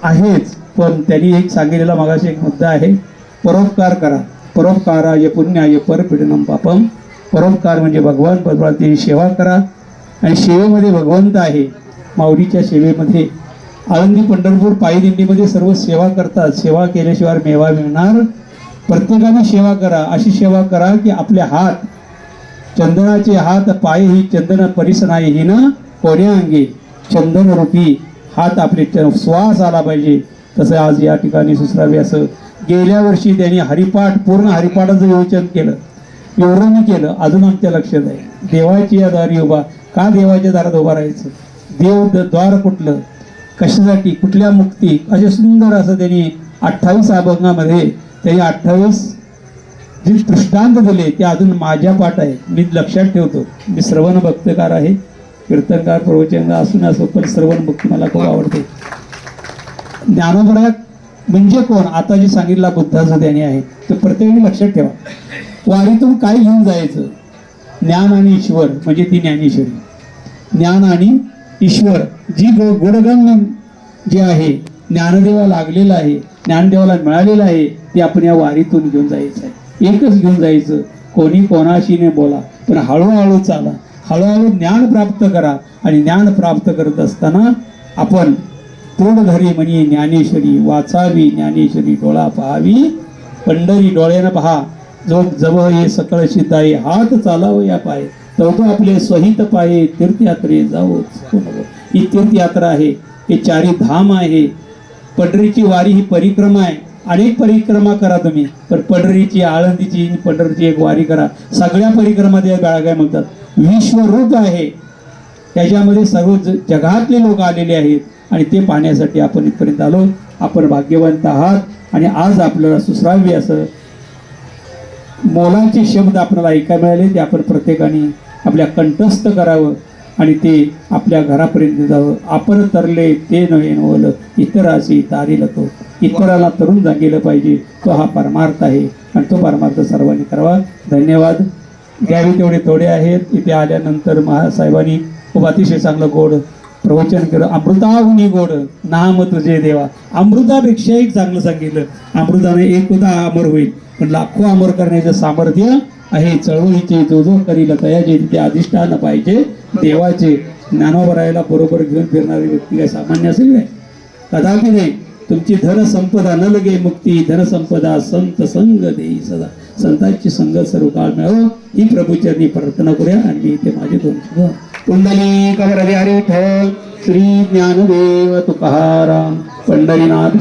आहेच, पण त्यांनी एक सांगितलेला मागाशी एक मुद्दा आहे, परोपकार करा. परोपकाराय पुण्याय परपीडनम पापम. परोपकार म्हणजे भगवान परमात्म्याची सेवा करा, आणि सेवेमध्ये भगवंत आहे. माऊलीच्या सेवेमध्ये आळंदी पंढरपूर पायी दिंडीमध्ये सर्व सेवा करतात. सेवा केल्याशिवाय मेवा मिळणार. प्रत्येकाने सेवा करा. अशी सेवा करा की आपले हात चंदनाचे हात, पाय ही चंदन परिसनाय ही न कोण्या अंगी. चंदन रूपी हात आपले श्वास आला पाहिजे. तसं आज या ठिकाणी सुसरावे असं गेल्या वर्षी त्यांनी हरिपाठ, पूर्ण हरिपाठाचं विवेचन केलं, विवरण केलं. अजून आमच्या लक्षात आहे, देवाची या दारी उभा. का देवाच्या दारात उभा राहायचं? देव द्वार कुठलं, कशासाठी, कुठल्या मुक्ती, असे सुंदर असं त्यांनी 28 अभंगामध्ये त्यांनी 28 जे दृष्टांत दिले ते अजून माझ्या पाठ आहे. मी लक्षात ठेवतो. मी श्रवण भक्तकार आहे, कीर्तनकार प्रवचन असून असो, पण श्रवण भक्ती मला खूप आवडते. ज्ञानोबा म्हणजे कोण? आता जे सांगितलं बुद्धाचं त्याने आहे ते प्रत्येकाने लक्षात ठेवा. वारीतून काय घेऊन जायचं? ज्ञान आणि ईश्वर, म्हणजे ती ज्ञानेश्वरी. ज्ञान आणि ईश्वर जी गुणगण जे आहे, ज्ञानदेवा लागलेलं आहे, ज्ञानदेवाला मिळालेलं आहे, ते आपण या वारीतून घेऊन जायचं आहे. एकच घेऊन जायचं. कोणी कोणाशी नाही बोला, पण हळूहळू चाला, हळूहळू ज्ञान प्राप्त करा. आणि ज्ञान प्राप्त करत असताना आपण तोड धरी म्हणी ज्ञानेश्वरी, वाचावी ज्ञानेश्वरी, डोळा पहावी पंढरी, डोळ्यानं पहा. जो जव ये सकळ शिताई, हात चालाव या पाय, तो आपले स्वहित पाये, तीर्थयात्रे जावो. ही तीर्थयात्रा आहे, हे चारी धाम आहे. पंढरीची वारी ही परिक्रमा आहे. अनेक परिक्रमा करा तुम्ही, पण पंढरीची, आळंदीची, पंढरीची एक वारी करा. सगळ्या परिक्रमा त्या काय म्हणतात, विश्वरूप आहे. त्याच्यामध्ये सर्व जगातले लोक आलेले आहेत, आणि ते पाहण्यासाठी आपण इथपर्यंत आलो. आपण भाग्यवंत आहात. आणि आज आपल्याला सुश्राव्य असं मोलाचे शब्द आपल्याला ऐकायला मिळाले, ते आपण प्रत्येकाने आपल्या कंठस्थ करावं आणि ते आपल्या घरापर्यंत जावं. आपण तरले ते नव्हे नवल, इतराशी तारील तो. इतराला तरुण जागेलं पाहिजे, तो हा परमार्थ आहे, आणि तो परमार्थ सर्वांनी करावा. धन्यवाद. द्यावे तेवढे थोडे आहेत. इथे आल्यानंतर महासाहेबांनी खूप अतिशय चांगलं गोड प्रवचन केलं. अमृताहुनी गोड नाम तुझे देवा. अमृतापेक्षा एक चांगलं सांगितलं. अमृताने एकदा अमर होईल, पण लाखो अमर करण्याचं सामर्थ्य आहे. चळवळीचे जो जो करील तयाचे, तिथे अधिष्ठान पाहिजे देवाचे. ज्ञानोबरायला बरोबर घेऊन फिरणारी व्यक्ती काय सामान्य असेल काय? कदापि नाही. तुमची धनसंपदा न लगे मुक्ती, धनसंपदा संत संग देई सदा. संतांची संगत सर्व काळ मिळावं ही प्रभूचरणी प्रार्थना करूया. आणि मी इथे माझे दोन शब्द. पुंडलिक वरदे हरी विठ्ठल, श्री ज्ञानदेव तुकाराम, पंढरीनाथ.